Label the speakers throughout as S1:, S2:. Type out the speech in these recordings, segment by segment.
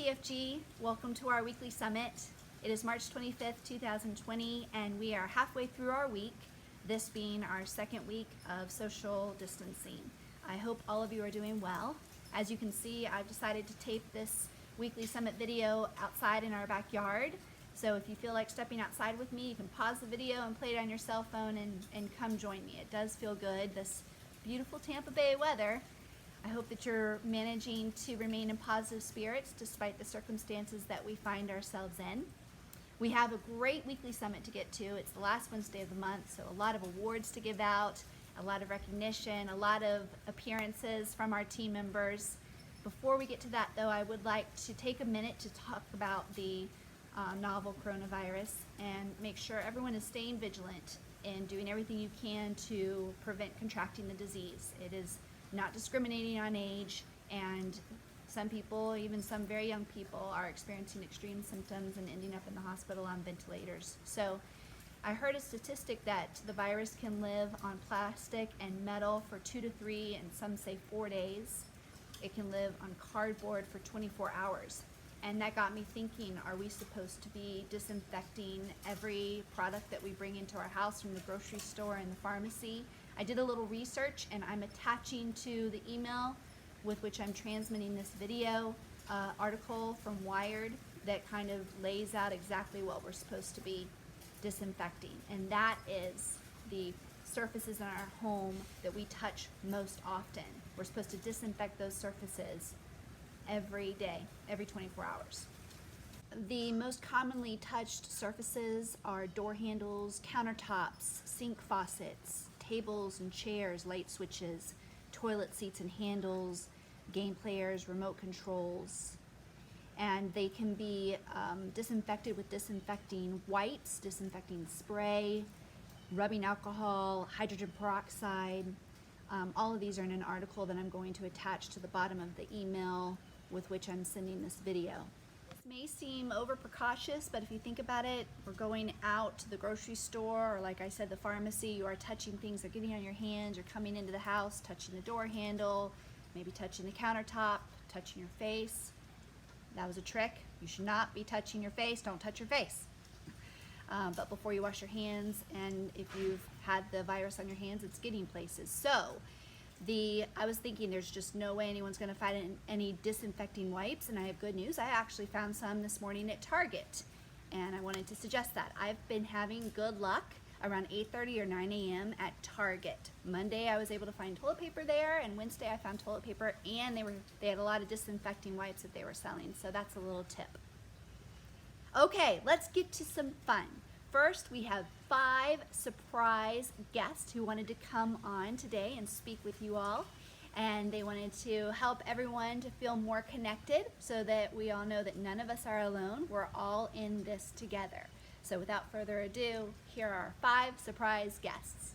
S1: TFG. Welcome to our weekly summit. It is March 25th, 2020, and we are halfway through our week, this being our second week of social distancing. I hope all of you are doing well. As you can see, I've decided to tape this weekly summit video outside in our backyard. So if you feel like stepping outside with me, you can pause the video and play it on your cell phone and come join me. It does feel good, this beautiful Tampa Bay weather. I hope that you're managing to remain in positive spirits despite the circumstances that we find ourselves in. We have a great weekly summit to get to. It's the last Wednesday of the month, so a lot of awards to give out, a lot of recognition, a lot of appearances from our team members. Before we get to that though, I would like to take a minute to talk about the novel coronavirus and make sure everyone is staying vigilant and doing everything you can to prevent contracting the disease. It is not discriminating on age, and some people, even some very young people, are experiencing extreme symptoms and ending up in the hospital on ventilators. So I heard a statistic that the virus can live on plastic and metal for 2 to 3 and some say 4 days. It can live on cardboard for 24 hours. And that got me thinking, are we supposed to be disinfecting every product that we bring into our house from the grocery store and the pharmacy? I did a little research and I'm attaching to the email with which I'm transmitting this video article from Wired that kind of lays out exactly what we're supposed to be disinfecting. And that is the surfaces in our home that we touch most often. We're supposed to disinfect those surfaces every day, every 24 hours. The most commonly touched surfaces are door handles, countertops, sink faucets, tables and chairs, light switches, toilet seats and handles, game players, remote controls. And they can be disinfected with disinfecting wipes, disinfecting spray, rubbing alcohol, hydrogen peroxide. All of these are in an article that I'm going to attach to the bottom of the email with which I'm sending this video. This may seem over precautious, but if you think about it, we're going out to the grocery store, or like I said, the pharmacy, you are touching things, they're getting on your hands, you're coming into the house, touching the door handle, maybe touching the countertop, touching your face. That was a trick. You should not be touching your face. Don't touch your face. But before you wash your hands, and if you've had the virus on your hands, it's getting places. So I was thinking there's just no way anyone's going to find any disinfecting wipes, and I have good news. I actually found some this morning at Target, and I wanted to suggest that. I've been having good luck around 8:30 or 9 a.m. at Target. Monday I was able to find toilet paper there, and Wednesday I found toilet paper, and they had a lot of disinfecting wipes that they were selling, so that's a little tip. Okay, let's get to some fun. First, we have 5 surprise guests who wanted to come on today and speak with you all. And they wanted to help everyone to feel more connected so that we all know that none of us are alone. We're all in this together. So without further ado, here are 5 surprise guests.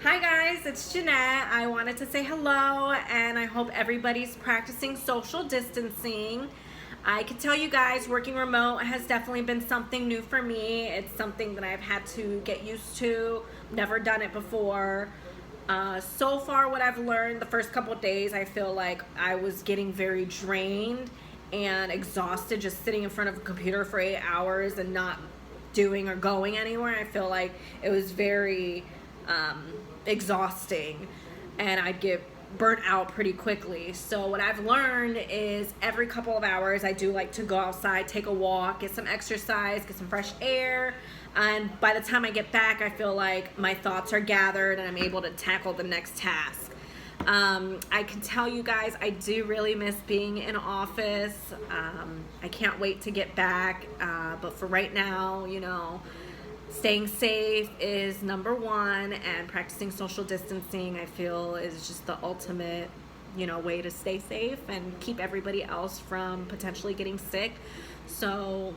S2: Hi guys, it's Jeanette. I wanted to say hello, and I hope everybody's practicing social distancing. I can tell you guys, working remote has definitely been something new for me. It's something that I've had to get used to. Never done it before. So far what I've learned, the first couple of days, I feel like I was getting very drained and exhausted just sitting in front of a computer for 8 hours and not doing or going anywhere. I feel like it was very exhausting, and I'd get burnt out pretty quickly. So what I've learned is every couple of hours I do like to go outside, take a walk, get some exercise, get some fresh air, and by the time I get back I feel like my thoughts are gathered and I'm able to tackle the next task. I can tell you guys, I do really miss being in office. I can't wait to get back, but for right now, you know, staying safe is number one, and practicing social distancing, I feel, is just the ultimate, you know, way to stay safe and keep everybody else from potentially getting sick. So,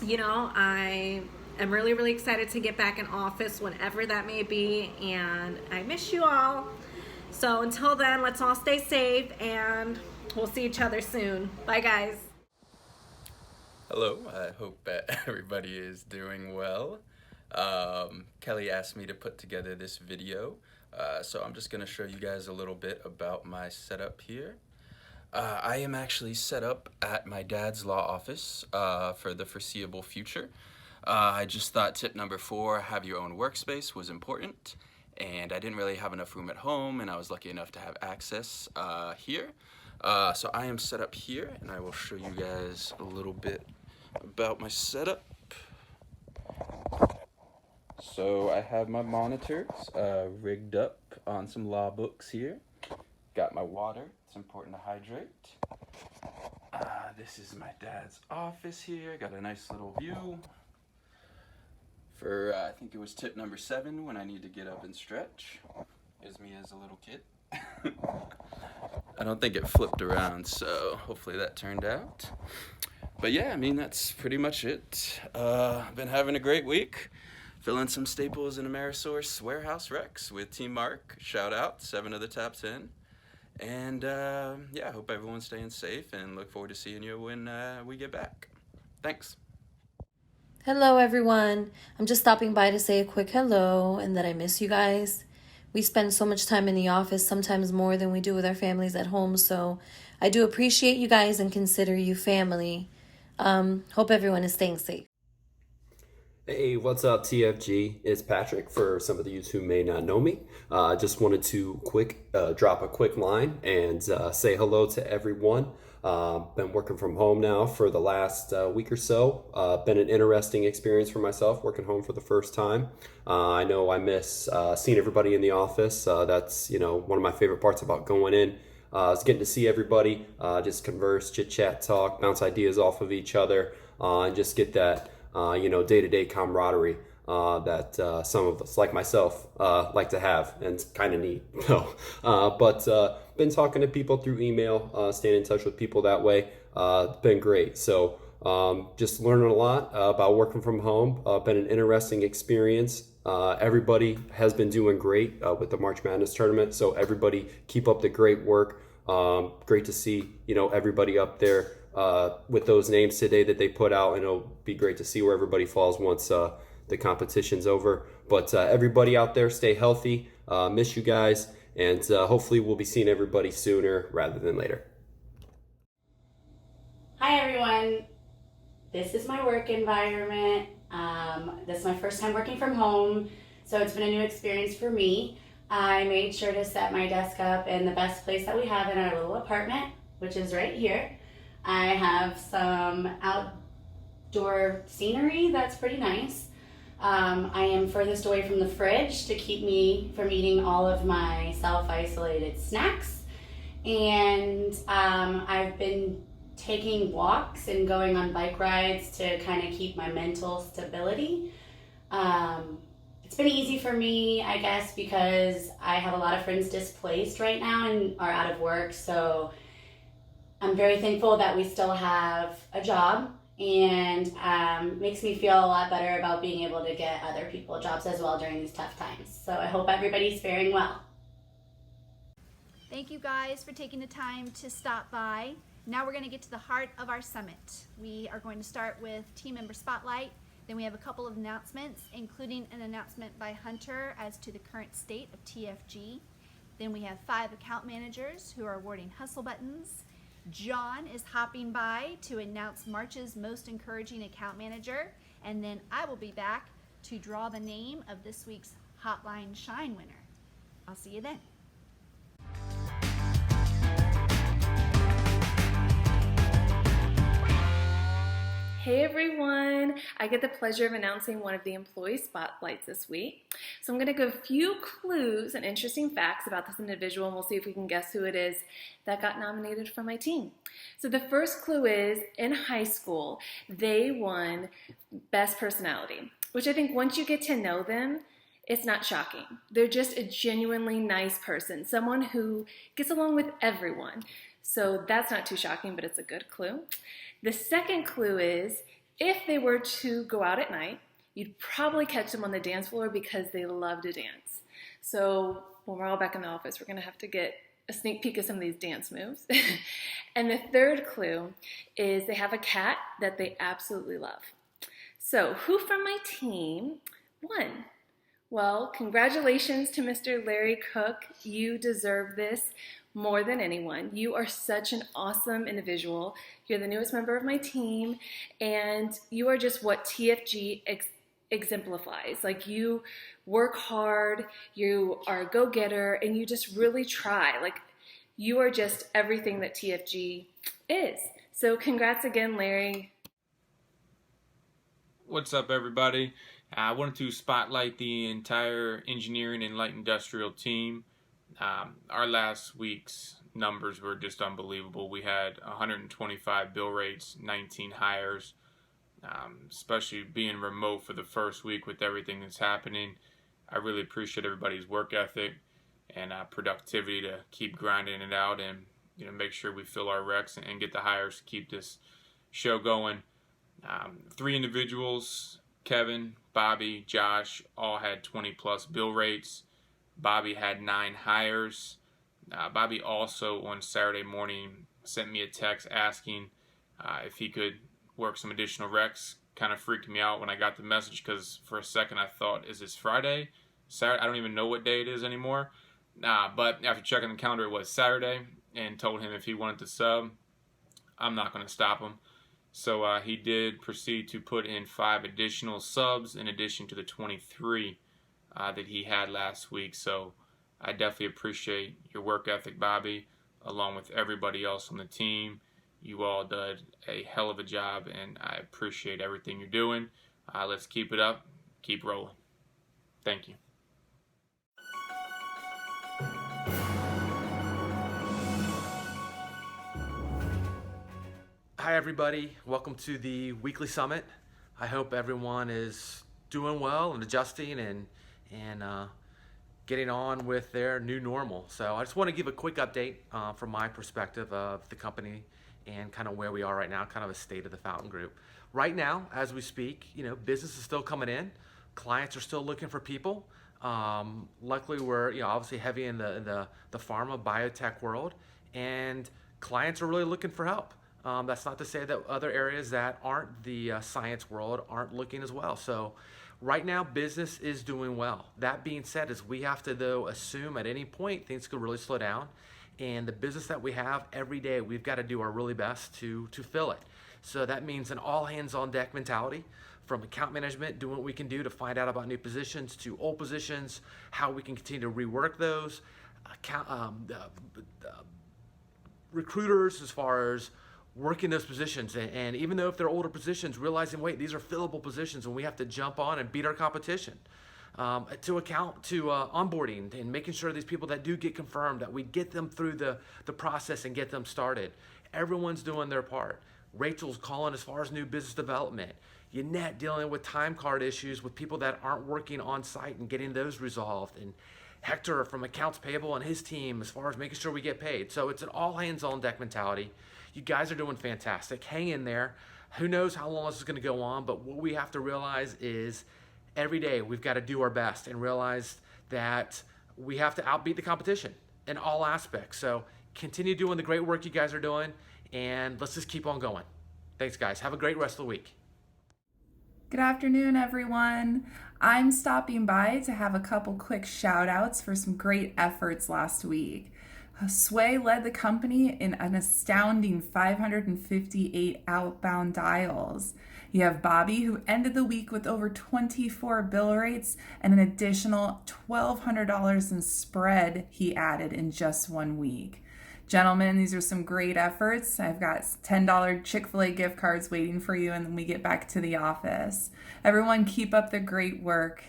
S2: you know, I am really, really excited to get back in office whenever that may be, and I miss you all. So until then, let's all stay safe, and we'll see each other soon. Bye, guys.
S3: Hello, I hope that everybody is doing well. Kelly asked me to put together this video, so I'm just going to show you guys a little bit about my setup here. I am actually set up at my dad's law office for the foreseeable future. I just thought tip number 4, have your own workspace, was important, and I didn't really have enough room at home, and I was lucky enough to have access here. So I am set up here, and I will show you guys a little bit about my setup. So I have my monitors rigged up on some law books here. Got my water, it's important to hydrate. This is my dad's office here. Got a nice little view for, I think it was tip number 7, when I need to get up and stretch. Is me as a little kid. I don't think it flipped around, so hopefully that turned out. But yeah, I mean, that's pretty much it. I've been having a great week. Filling some staples in Amerisource Warehouse Rex with Team Mark. Shout out, 7 of the top 10. And yeah, I hope everyone's staying safe and look forward to seeing you when we get back. Thanks.
S4: Hello, everyone. I'm just stopping by to say a quick hello and that I miss you guys. We spend so much time in the office, sometimes more than we do with our families at home, so I do appreciate you guys and consider you family. Hope everyone is staying safe.
S5: Hey, what's up, TFG? It's Patrick. For some of you who may not know me, just wanted to drop a quick line and say hello to everyone. Been working from home now for the last week or so. Been an interesting experience for myself, working home for the first time. I know I miss seeing everybody in the office. That's one of my favorite parts about going in. Is getting to see everybody, just converse, chit chat, talk, bounce ideas off of each other, and just get that day-to-day camaraderie that some of us, like myself, like to have, and it's kind of neat. But been talking to people through email, staying in touch with people that way. Been great. So just learning a lot about working from home. Been an interesting experience. Everybody has been doing great with the March Madness tournament. So everybody keep up the great work. Great to see everybody up there with those names today that they put out, and it'll be great to see where everybody falls once the competition's over. But everybody out there, stay healthy. Miss you guys, and hopefully we'll be seeing everybody sooner rather than later.
S6: Hi everyone, this is my work environment. This is my first time working from home, so it's been a new experience for me. I made sure to set my desk up in the best place that we have in our little apartment, which is right here. I have some outdoor scenery that's pretty nice. I am furthest away from the fridge to keep me from eating all of my self-isolated snacks. And I've been taking walks and going on bike rides to kind of keep my mental stability. It's been easy for me, I guess, because I have a lot of friends displaced right now and are out of work. So I'm very thankful that we still have a job, and makes me feel a lot better about being able to get other people jobs as well during these tough times. So I hope everybody's faring well.
S1: Thank you guys for taking the time to stop by. Now we're going to get to the heart of our summit. We are going to start with team member spotlight. Then we have a couple of announcements, including an announcement by Hunter as to the current state of TFG. Then we have 5 account managers who are awarding hustle buttons. John is hopping by to announce March's most encouraging account manager, and then I will be back to draw the name of this week's Hotline Shine winner. I'll see you then.
S7: Hey everyone! I get the pleasure of announcing one of the employee spotlights this week. So I'm going to give a few clues and interesting facts about this individual, and we'll see if we can guess who it is that got nominated for my team. So the first clue is, in high school, they won Best Personality, which I think once you get to know them, it's not shocking. They're just a genuinely nice person, someone who gets along with everyone. So that's not too shocking, but it's a good clue. The second clue is, if they were to go out at night, you'd probably catch them on the dance floor because they love to dance. So when we're all back in the office, we're going to have to get a sneak peek of some of these dance moves. And the third clue is they have a cat that they absolutely love. So who from my team 1. Well, congratulations to Mr. Larry Cook. You deserve this more than anyone. You are such an awesome individual. You're the newest member of my team, and you are just what TFG exemplifies. Like, you work hard, you are a go-getter, and you just really try. Like, you are just everything that TFG is. So congrats again, Larry.
S8: What's up, everybody? I wanted to spotlight the entire engineering and light industrial team. Our last week's numbers were just unbelievable. We had 125 bill rates, 19 hires, especially being remote for the first week with everything that's happening. I really appreciate everybody's work ethic and productivity to keep grinding it out and make sure we fill our recs and get the hires to keep this show going. 3 individuals, Kevin, Bobby, Josh, all had 20 plus bill rates. Bobby had 9 hires. Bobby also on Saturday morning sent me a text asking if he could work some additional recs. Kind of freaked me out when I got the message because for a second I thought, is this Friday? Saturday? I don't even know what day it is anymore. But after checking the calendar, it was Saturday, and told him if he wanted to sub, I'm not going to stop him. So he did proceed to put in 5 additional subs in addition to the 23 that he had last week. So I definitely appreciate your work ethic, Bobby, along with everybody else on the team. You all did a hell of a job, and I appreciate everything you're doing. Let's keep it up. Keep rolling. Thank you.
S9: Hi everybody, welcome to the weekly summit. I hope everyone is doing well and adjusting and getting on with their new normal. So I just want to give a quick update from my perspective of the company and kind of where we are right now, kind of a state of the Fountain Group. Right now, as we speak, business is still coming in. Clients are still looking for people. Luckily, we're obviously heavy in the pharma biotech world, and clients are really looking for help. That's not to say that other areas that aren't the science world aren't looking as well. So right now, business is doing well. That being said, is we have to, though, assume at any point things could really slow down. And the business that we have every day, we've got to do our really best to fill it. So that means an all hands on deck mentality, from account management, doing what we can do to find out about new positions, to old positions, how we can continue to rework those, recruiters as far as working those positions, and even though if they're older positions, realizing, wait, these are fillable positions and we have to jump on and beat our competition. To onboarding and making sure these people that do get confirmed, that we get them through the process and get them started. Everyone's doing their part. Rachel's calling as far as new business development. Yannette dealing with time card issues with people that aren't working on site and getting those resolved. And Hector from accounts payable and his team as far as making sure we get paid. So it's an all hands on deck mentality. You guys are doing fantastic. Hang in there. Who knows how long this is going to go on, but what we have to realize is every day we've got to do our best and realize that we have to outbeat the competition in all aspects. So continue doing the great work you guys are doing, and let's just keep on going. Thanks, guys. Have a great rest of the week.
S10: Good afternoon, everyone. I'm stopping by to have a couple quick shout outs for some great efforts last week. Sway led the company in an astounding 558 outbound dials. You have Bobby, who ended the week with over 24 bill rates and an additional $1,200 in spread he added in just 1 week. Gentlemen, these are some great efforts. I've got $10 Chick-fil-A gift cards waiting for you and then we get back to the office. Everyone, keep up the great work.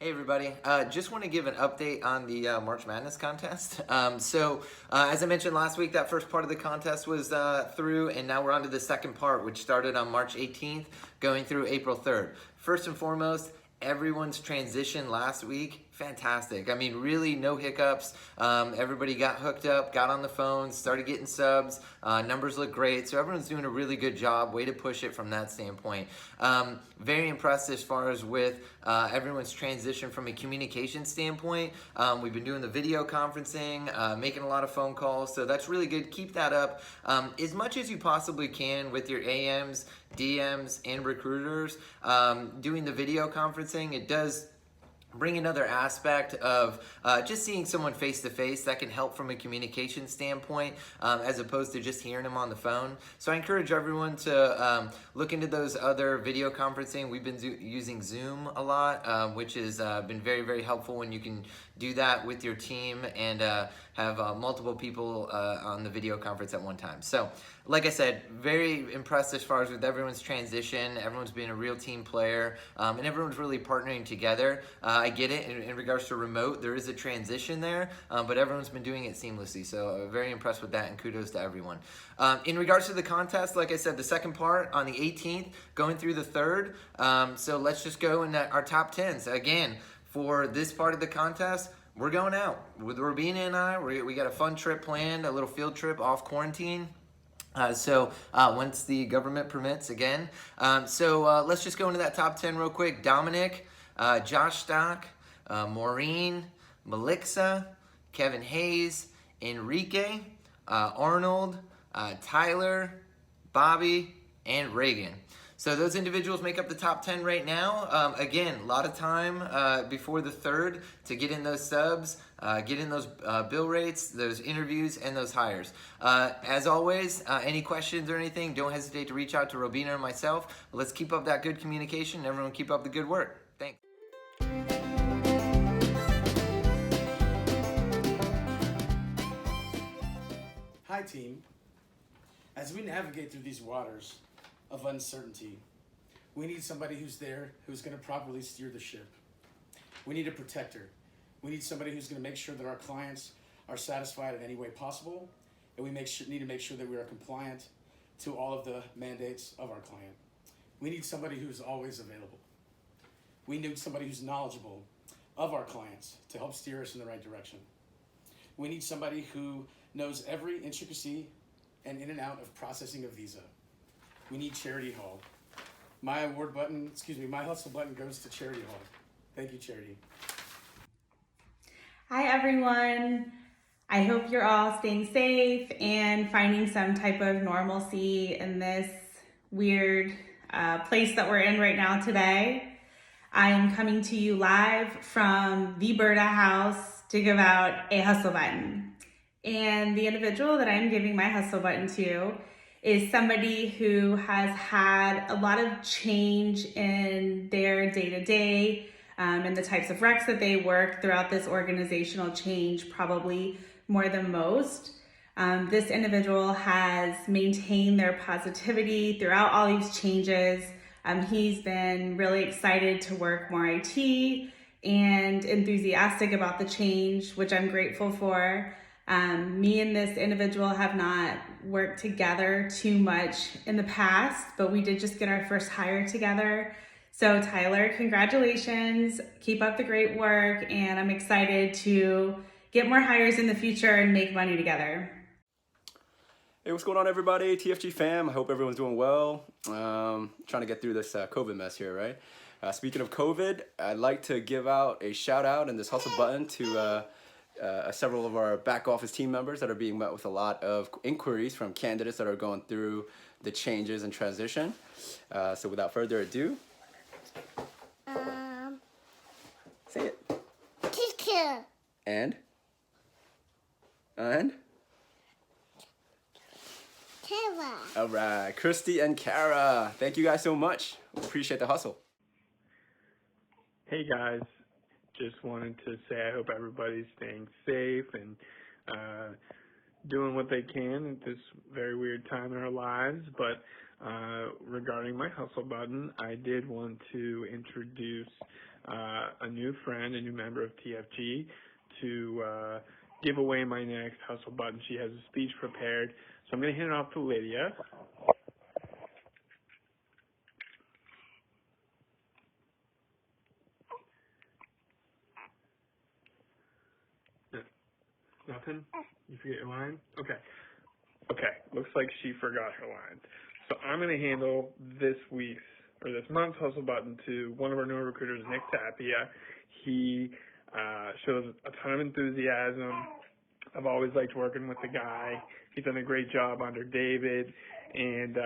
S11: Hey everybody, just want to give an update on the March Madness contest. As I mentioned last week, that first part of the contest was through, and now we're on to the second part, which started on March 18th, going through April 3rd. First and foremost, everyone's transition last week fantastic. I mean, really no hiccups. Everybody got hooked up, got on the phone, started getting subs. Numbers look great. So everyone's doing a really good job. Way to push it from that standpoint. Very impressed as far as with everyone's transition from a communication standpoint. We've been doing the video conferencing, making a lot of phone calls. So that's really good. Keep that up as much as you possibly can with your AMs, DMs, and recruiters. Doing the video conferencing, it does bring another aspect of just seeing someone face to face that can help from a communication standpoint as opposed to just hearing them on the phone. So I encourage everyone to look into those other video conferencing. We've been using Zoom a lot, which has been very, very helpful when you can do that with your team and have multiple people on the video conference at one time. So like I said, very impressed as far as with everyone's transition. Everyone's being a real team player, and everyone's really partnering together. I get it in regards to remote, there is a transition there, but everyone's been doing it seamlessly. So very impressed with that, and kudos to everyone. In regards to the contest, like I said, the second part on the 18th, going through the 3rd. So let's just go in our top 10s. Again, for this part of the contest, we're going out. With Robina and I, we got a fun trip planned, a little field trip off quarantine. So once the government permits again. So let's just go into that top 10 real quick. Dominic, Josh Stock, Maureen, Melixa, Kevin Hayes, Enrique, Arnold, Tyler, Bobby, and Reagan. So those individuals make up the top 10 right now. Again, a lot of time before the 3rd to get in those subs, get in those bill rates, those interviews, and those hires. As always, any questions or anything, don't hesitate to reach out to Robina or myself. Let's keep up that good communication. Everyone keep up the good work. Thanks.
S12: Hi team. As we navigate through these waters of uncertainty, we need somebody who's there, who's going to properly steer the ship. We need a protector. We need somebody who's going to make sure that our clients are satisfied in any way possible, and we need to make sure that we are compliant to all of the mandates of our client. We need somebody who's always available. We need somebody who's knowledgeable of our clients to help steer us in the right direction. We need somebody who knows every intricacy and in and out of processing a visa. We need Charity Hall. My hustle button goes to Charity Hall. Thank you, Charity.
S13: Hi, everyone. I hope you're all staying safe and finding some type of normalcy in this weird place that we're in right now today. I am coming to you live from the Berta House to give out a hustle button. And the individual that I'm giving my hustle button to is somebody who has had a lot of change in their day-to-day and the types of recs that they work throughout this organizational change, probably more than most. This individual has maintained their positivity throughout all these changes. He's been really excited to work more IT and enthusiastic about the change, which I'm grateful for. Me and this individual have not worked together too much in the past, but we did just get our first hire together. So Tyler, congratulations, keep up the great work, and I'm excited to get more hires in the future and make money together.
S14: Hey, what's going on, everybody? TFG fam, I hope everyone's doing well. Trying to get through this COVID mess here, right? Speaking of COVID, I'd like to give out a shout out in this hustle button to several of our back office team members that are being met with a lot of inquiries from candidates that are going through the changes and transition. So without further ado, say it.
S15: Teacher.
S14: And
S15: Kara.
S14: all right, Christy and Kara, thank you guys so much. Appreciate the hustle.
S16: Hey guys, just wanted to say I hope everybody's staying safe and doing what they can at this very weird time in our lives. But regarding my hustle button, I did want to introduce a new friend, a new member of TFG, to give away my next hustle button. She has a speech prepared, so I'm going to hand it off to Lydia. Allison, you forget your line? Okay. Okay, looks like she forgot her lines. So I'm going to handle this month's hustle button to one of our newer recruiters, Nick Tapia. He shows a ton of enthusiasm. I've always liked working with the guy. He's done a great job under David, and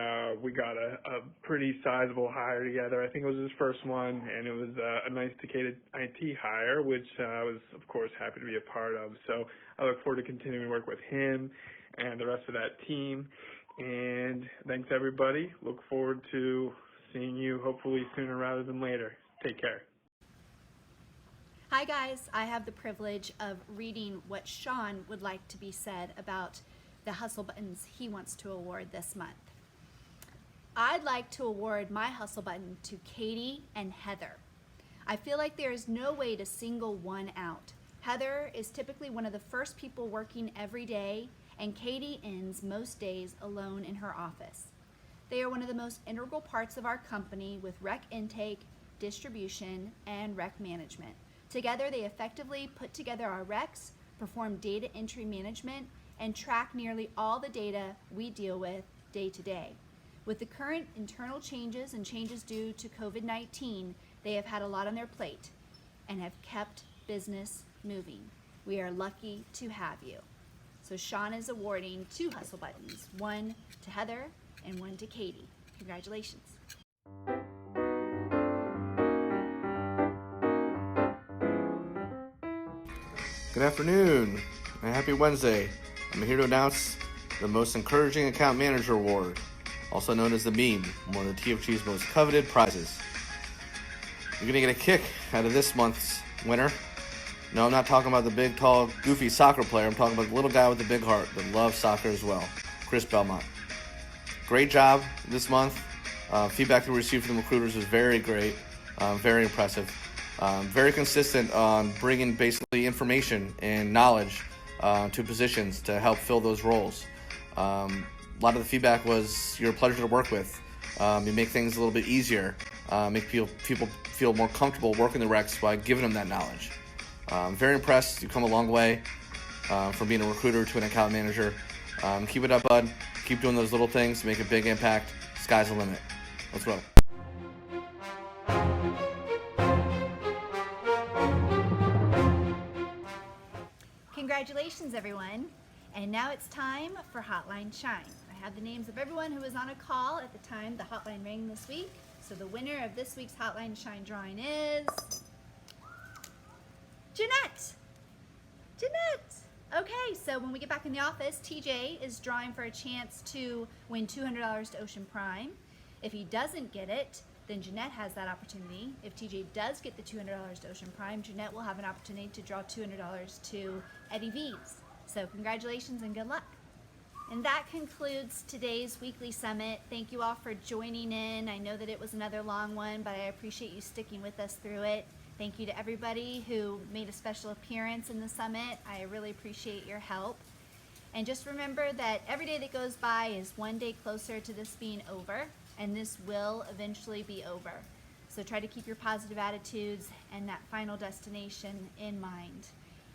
S16: we got a pretty sizable hire together. I think it was his first one, and it was a nice dedicated IT hire, which I was, of course, happy to be a part of. So I look forward to continuing to work with him and the rest of that team. And thanks, everybody. Look forward to seeing you hopefully sooner rather than later. Take care.
S1: Hi guys, I have the privilege of reading what Sean would like to be said about the hustle buttons he wants to award this month. I'd like to award my hustle button to Katie and Heather. I feel like there is no way to single one out. Heather is typically one of the first people working every day, and Katie ends most days alone in her office. They are one of the most integral parts of our company with rec intake, distribution, and rec management. Together, they effectively put together our recs, perform data entry management, and track nearly all the data we deal with day to day. With the current internal changes and changes due to COVID-19, they have had a lot on their plate and have kept business moving. We are lucky to have you. So Sean is awarding 2 hustle buttons, one to Heather and one to Katie. Congratulations.
S17: Good afternoon and happy Wednesday. I'm here to announce the Most Encouraging Account Manager Award, also known as the Beam, one of the TFG's most coveted prizes. You're going to get a kick out of this month's winner. No, I'm not talking about the big, tall, goofy soccer player. I'm talking about the little guy with the big heart that loves soccer as well, Chris Belmont. Great job this month. Feedback that we received from the recruiters was very great, very impressive. Very consistent on bringing basically information and knowledge to positions to help fill those roles. A lot of the feedback was you're a pleasure to work with. You make things a little bit easier, make people feel more comfortable working the recs by giving them that knowledge. Very impressed. You've come a long way from being a recruiter to an account manager. Keep it up, bud. Keep doing those little things to make a big impact. Sky's the limit. Let's go.
S1: Congratulations, everyone. And now it's time for Hotline Shine. I have the names of everyone who was on a call at the time the hotline rang this week. So the winner of this week's Hotline Shine drawing is Jeanette. Jeanette. Okay, so when we get back in the office, TJ is drawing for a chance to win $200 to Ocean Prime. If he doesn't get it, then Jeanette has that opportunity. If TJ does get the $200 to Ocean Prime, Jeanette will have an opportunity to draw $200 to Eddie V's. So congratulations and good luck. And that concludes today's weekly summit. Thank you all for joining in. I know that it was another long one, but I appreciate you sticking with us through it. Thank you to everybody who made a special appearance in the summit. I really appreciate your help. And just remember that every day that goes by is one day closer to this being over, and this will eventually be over. So try to keep your positive attitudes and that final destination in mind.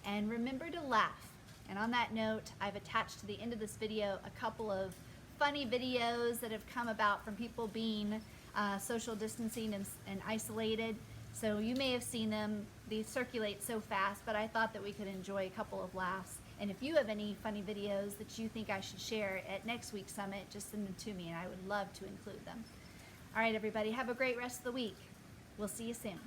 S1: And remember to laugh. And on that note, I've attached to the end of this video a couple of funny videos that have come about from people being social distancing and isolated. So you may have seen them. They circulate so fast, but I thought that we could enjoy a couple of laughs. And if you have any funny videos that you think I should share at next week's summit, just send them to me and I would love to include them. All right, everybody, have a great rest of the week. We'll see you soon.